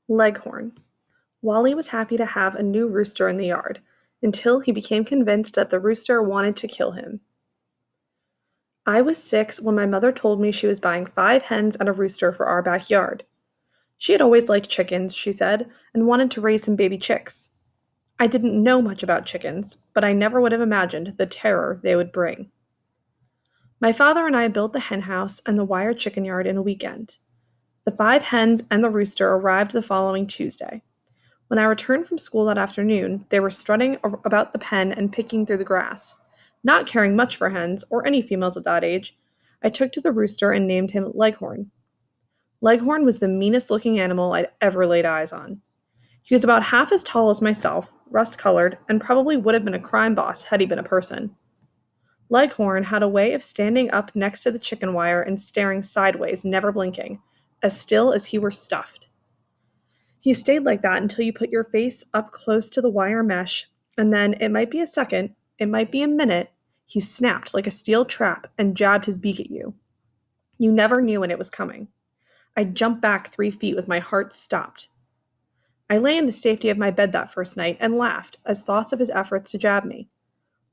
Leghorn. Wally was happy to have a new rooster in the yard, until he became convinced that the rooster wanted to kill him. I was 6 when my mother told me she was buying 5 hens and a rooster for our backyard. She had always liked chickens, she said, and wanted to raise some baby chicks. I didn't know much about chickens, but I never would have imagined the terror they would bring. My father and I built the hen house and the wire chicken yard in a weekend. The 5 hens and the rooster arrived the following Tuesday. When I returned from school that afternoon, they were strutting about the pen and picking through the grass. Not caring much for hens, or any females at that age, I took to the rooster and named him Leghorn. Leghorn was the meanest looking animal I'd ever laid eyes on. He was about half as tall as myself, rust-colored, and probably would have been a crime boss had he been a person. Leghorn had a way of standing up next to the chicken wire and staring sideways, never blinking, as still as he were stuffed. He stayed like that until you put your face up close to the wire mesh, and then it might be a second, it might be a minute, he snapped like a steel trap and jabbed his beak at you. You never knew when it was coming. I jumped back 3 feet with my heart stopped. I lay in the safety of my bed that first night and laughed as thoughts of his efforts to jab me.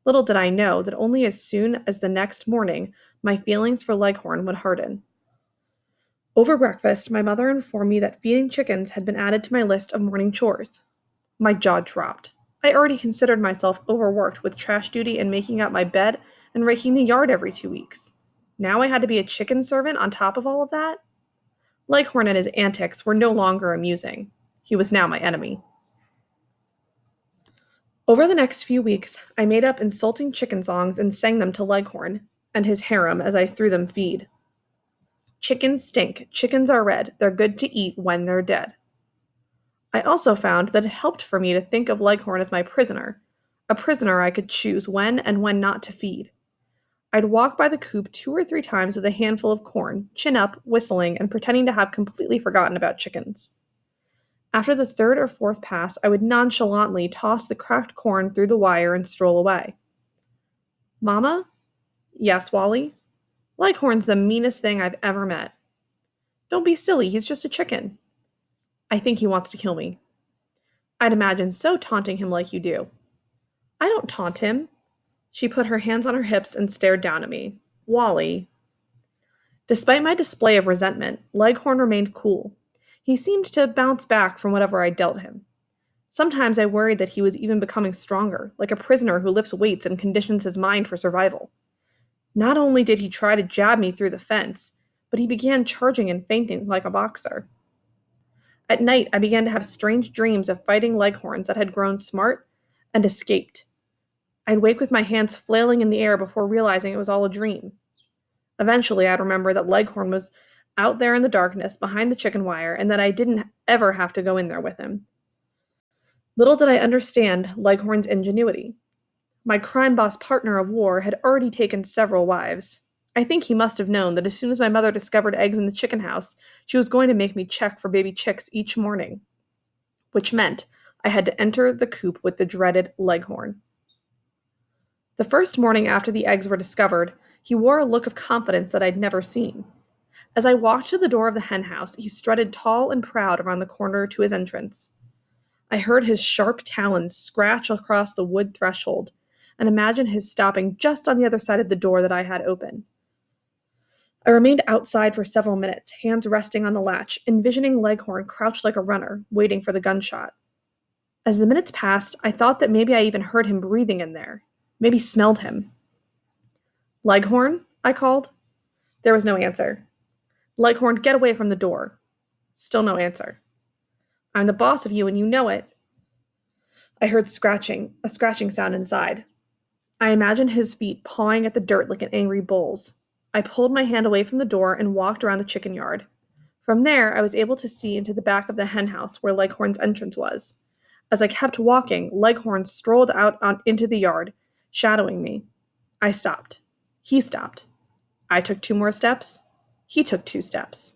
Little did I know that only as soon as the next morning my feelings for Leghorn would harden. Over breakfast, my mother informed me that feeding chickens had been added to my list of morning chores. My jaw dropped. I already considered myself overworked with trash duty and making up my bed and raking the yard every 2 weeks. Now I had to be a chicken servant on top of all of that? Leghorn and his antics were no longer amusing. He was now my enemy. Over the next few weeks, I made up insulting chicken songs and sang them to Leghorn and his harem as I threw them feed. Chickens stink, chickens are red, they're good to eat when they're dead. I also found that it helped for me to think of Leghorn as my prisoner, a prisoner I could choose when not to feed. I'd walk by the coop 2 or 3 times with a handful of corn, chin up, whistling, and pretending to have completely forgotten about chickens. After the 3rd or 4th pass, I would nonchalantly toss the cracked corn through the wire and stroll away. Mama? Yes, Wally? Leghorn's the meanest thing I've ever met. Don't be silly, he's just a chicken. I think he wants to kill me. I'd imagine so, taunting him like you do. I don't taunt him. She put her hands on her hips and stared down at me. Wally. Despite my display of resentment, Leghorn remained cool. He seemed to bounce back from whatever I dealt him. Sometimes I worried that he was even becoming stronger, like a prisoner who lifts weights and conditions his mind for survival. Not only did he try to jab me through the fence, but he began charging and feinting like a boxer. At night, I began to have strange dreams of fighting Leghorns that had grown smart and escaped. I'd wake with my hands flailing in the air before realizing it was all a dream. Eventually, I'd remember that Leghorn was out there in the darkness behind the chicken wire and that I didn't ever have to go in there with him. Little did I understand Leghorn's ingenuity. My crime boss partner of war had already taken several wives. I think he must have known that as soon as my mother discovered eggs in the chicken house, she was going to make me check for baby chicks each morning, which meant I had to enter the coop with the dreaded Leghorn. The first morning after the eggs were discovered, he wore a look of confidence that I'd never seen. As I walked to the door of the hen house, he strutted tall and proud around the corner to his entrance. I heard his sharp talons scratch across the wood threshold, and imagined his stopping just on the other side of the door that I had open. I remained outside for several minutes, hands resting on the latch, envisioning Leghorn crouched like a runner, waiting for the gunshot. As the minutes passed, I thought that maybe I even heard him breathing in there, maybe smelled him. Leghorn? I called. There was no answer. Leghorn, get away from the door. Still no answer. I'm the boss of you and you know it. I heard a scratching sound inside. I imagined his feet pawing at the dirt like an angry bull's. I pulled my hand away from the door and walked around the chicken yard. From there, I was able to see into the back of the hen house where Leghorn's entrance was. As I kept walking, Leghorn strolled out into the yard, shadowing me. I stopped. He stopped. I took 2 more steps. He took 2 steps.